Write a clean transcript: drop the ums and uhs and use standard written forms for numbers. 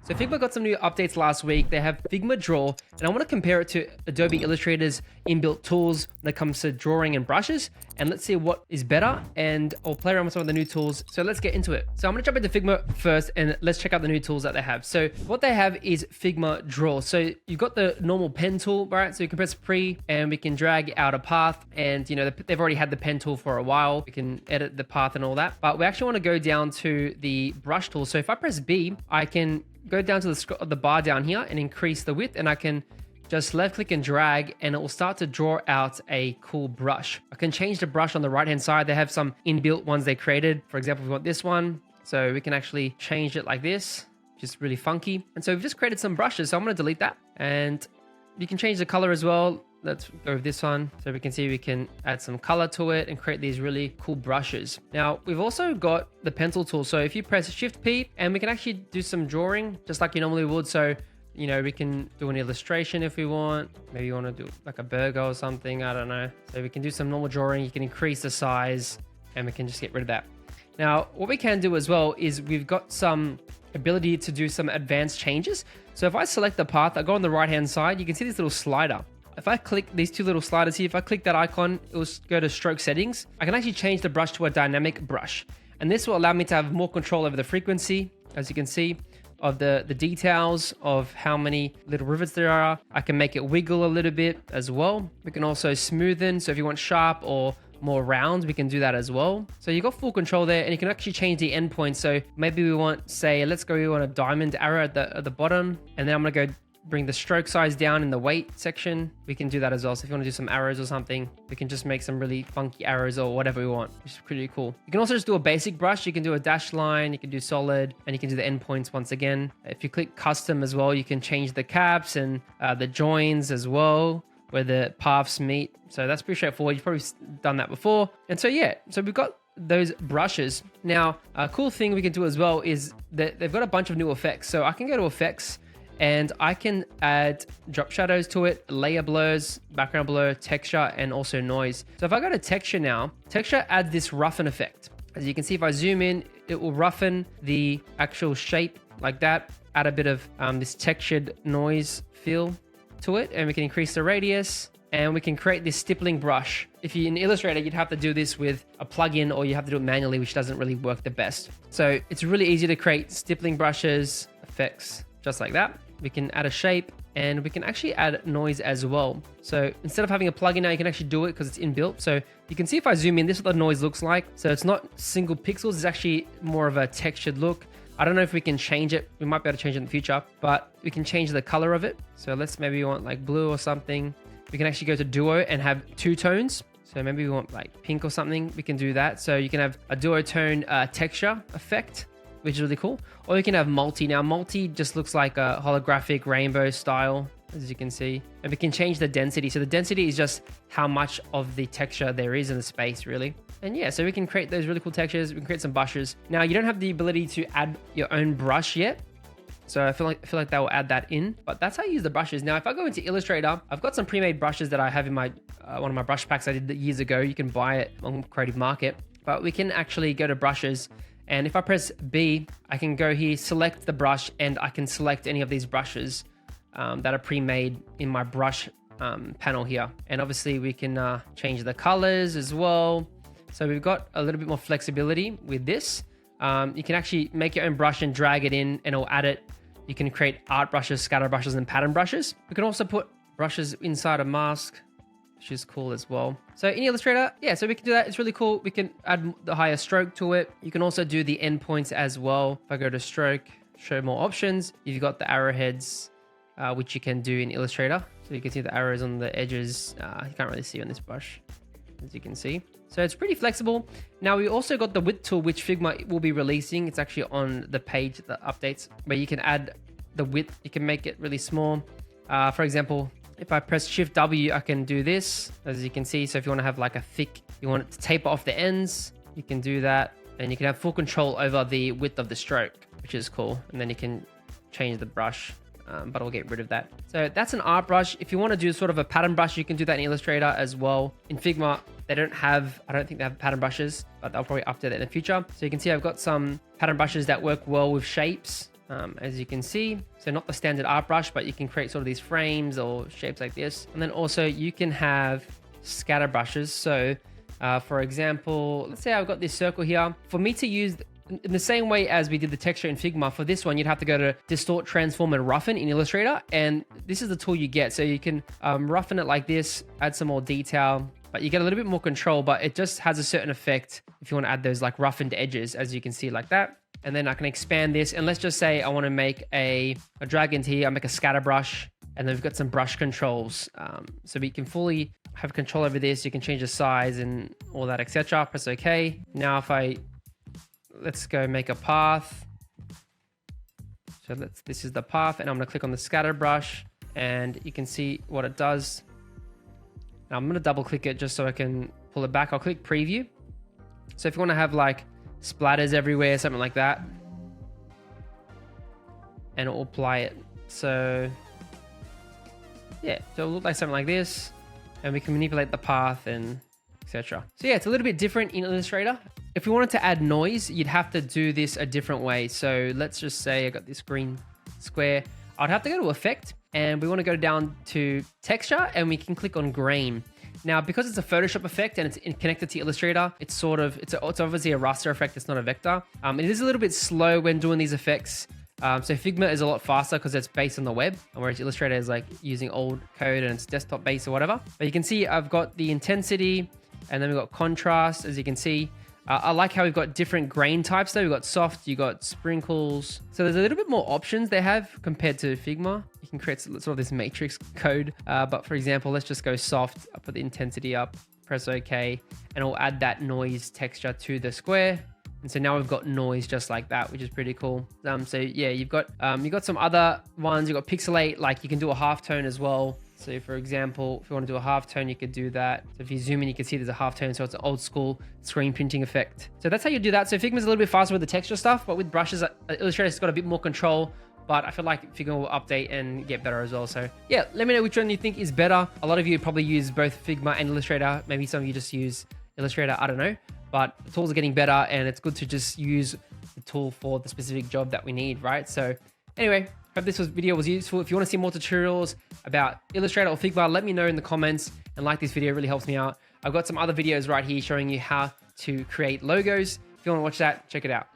So Figma got some new updates last week. They have Figma Draw, and I want to compare it to Adobe Illustrator's inbuilt tools when it comes to drawing and brushes. And let's see what is better, and I'll play around with some of the new tools. So let's get into it. So I'm going to jump into Figma first, and let's check out the new tools that they have. So what they have is Figma Draw. So you've got the normal pen tool, right? So you can press pre, and we can drag out a path. And you know they've already had the pen tool for a while. We can edit the path and all that. But we actually want to go down to the brush tool. So if I press B, I can go down to the bar down here and increase the width, and I can just left click and drag, and it will start to draw out a cool brush. I can change the brush on the right hand side. They have some inbuilt ones they created. For example, we want this one, so we can actually change it like this, which is really funky. And so we've just created some brushes, so I'm going to delete that, and you can change the color as well. Let's go with this one. So we can see we can add some color to it and create these really cool brushes. Now, we've also got the pencil tool. So if you press Shift P, and we can actually do some drawing just like you normally would. So, you know, we can do an illustration if we want. Maybe you want to do like a burger or something. I don't know. So we can do some normal drawing. You can increase the size, and we can just get rid of that. Now, what we can do as well is we've got some ability to do some advanced changes. So if I select the path, I go on the right-hand side, you can see this little slider. If I click these two little sliders here, if I click that icon, it will go to stroke settings. I can actually change the brush to a dynamic brush. And this will allow me to have more control over the frequency, as you can see, of the details of how many little rivets there are. I can make it wiggle a little bit as well. We can also smoothen. So if you want sharp or more round, we can do that as well. So you've got full control there, and you can actually change the endpoint. So maybe we want, say, let's go on a diamond arrow at the bottom, and then I'm gonna go bring the stroke size down in the weight section. We can do that as well. So if you want to do some arrows or something, we can just make some really funky arrows or whatever we want, which is pretty cool. You can also just do a basic brush. You can do a dash line, you can do solid, and you can do the endpoints once again. If you click custom as well, you can change the caps and the joins as well, where the paths meet. So that's pretty straightforward. You've probably done that before. And so yeah, so we've got those brushes. Now, a cool thing we can do as well is that they've got a bunch of new effects. So I can go to effects, and I can add drop shadows to it, layer blurs, background blur, texture, and also noise. So if I go to texture now, texture adds this roughen effect. As you can see, if I zoom in, it will roughen the actual shape like that, add a bit of this textured noise feel to it, and we can increase the radius, and we can create this stippling brush. If you're in Illustrator, you'd have to do this with a plugin, or you have to do it manually, which doesn't really work the best. So it's really easy to create stippling brushes, effects, just like that. We can add a shape, and we can actually add noise as well. So instead of having a plugin now, you can actually do it because it's inbuilt. So you can see if I zoom in, this is what the noise looks like. So it's not single pixels, it's actually more of a textured look. I don't know if we can change it. We might be able to change it in the future, but we can change the color of it. So let's maybe want like blue or something. We can actually go to duo and have two tones. So maybe we want like pink or something. We can do that. So you can have a duotone texture effect, which is really cool. Or you can have multi. Now, multi just looks like a holographic rainbow style, as you can see. And we can change the density. So the density is just how much of the texture there is in the space, really. And yeah, so we can create those really cool textures. We can create some brushes. Now, you don't have the ability to add your own brush yet. So I feel like that will add that in, but that's how you use the brushes. Now, if I go into Illustrator, I've got some pre-made brushes that I have in my one of my brush packs I did years ago. You can buy it on Creative Market, but we can actually go to brushes. And if I press B, I can go here, select the brush, and I can select any of these brushes that are pre-made in my brush panel here. And obviously we can change the colors as well. So we've got a little bit more flexibility with this. You can actually make your own brush and drag it in, and it'll add it. You can create art brushes, scatter brushes, and pattern brushes. We can also put brushes inside a mask, which is cool as well. So in Illustrator, yeah, so we can do that. It's really cool. We can add the higher stroke to it. You can also do the endpoints as well. If I go to stroke, show more options, you've got the arrowheads, which you can do in Illustrator. So you can see the arrows on the edges. You can't really see on this brush, as you can see. So it's pretty flexible. Now we also got the width tool, which Figma will be releasing. It's actually on the page, the updates, where you can add the width. You can make it really small. For example, if I press Shift W, I can do this, as you can see. So if you want to have like a thick, you want it to taper off the ends, you can do that. And you can have full control over the width of the stroke, which is cool. And then you can change the brush, but I'll get rid of that. So that's an art brush. If you want to do sort of a pattern brush, you can do that in Illustrator as well. In Figma, they don't have, I don't think they have pattern brushes, but they'll probably update that in the future. So you can see I've got some pattern brushes that work well with shapes. as you can see. So not the standard art brush, but you can create sort of these frames or shapes like this. And then also you can have scatter brushes. So for example, let's say I've got this circle here. For me to use in the same way as we did the texture in Figma, for this one, you'd have to go to Distort, Transform, and Roughen in Illustrator. And this is the tool you get. So you can roughen it like this, add some more detail, but you get a little bit more control, but it just has a certain effect if you want to add those like roughened edges, as you can see like that. And then I can expand this. And let's just say I want to make a drag into here. I make a scatter brush, and then we've got some brush controls. So we can fully have control over this. You can change the size and all that, etc. Press OK. Now if let's go make a path. So this is the path, and I'm going to click on the scatter brush, and you can see what it does. Now I'm going to double click it just so I can pull it back. I'll click preview. So if you want to have like splatters everywhere, something like that, and it'll apply it. So yeah, so it'll look like something like this, and we can manipulate the path and etc. So yeah, it's a little bit different in Illustrator. If we wanted to add noise, you'd have to do this a different way. So let's just say I got this green square. I'd have to go to Effect, and we want to go down to Texture, and we can click on Grain. Now, because it's a Photoshop effect and it's connected to Illustrator, it's obviously a raster effect. It's not a vector. It is a little bit slow when doing these effects. So Figma is a lot faster because it's based on the web, whereas Illustrator is like using old code and it's desktop based or whatever. But you can see I've got the intensity, and then we've got contrast, as you can see. I like how we've got different grain types though. We've got soft, you got sprinkles. So there's a little bit more options they have compared to Figma. You can create sort of this matrix code. But for example, let's just go soft. I'll put the intensity up, press OK, and I'll add that noise texture to the square. And so now we've got noise just like that, which is pretty cool. So yeah, you've got some other ones. You've got pixelate, like you can do a halftone as well. So for example, if you want to do a halftone, you could do that. So if you zoom in, you can see there's a halftone. So it's an old school screen printing effect. So that's how you do that. So Figma's a little bit faster with the texture stuff, but with brushes, Illustrator's got a bit more control. But I feel like Figma will update and get better as well. So yeah, let me know which one you think is better. A lot of you probably use both Figma and Illustrator. Maybe some of you just use Illustrator, I don't know. But the tools are getting better, and it's good to just use the tool for the specific job that we need, right? So anyway, hope this video was useful. If you want to see more tutorials about Illustrator or Figma, let me know in the comments, and like this video, it really helps me out. I've got some other videos right here showing you how to create logos. If you want to watch that, check it out.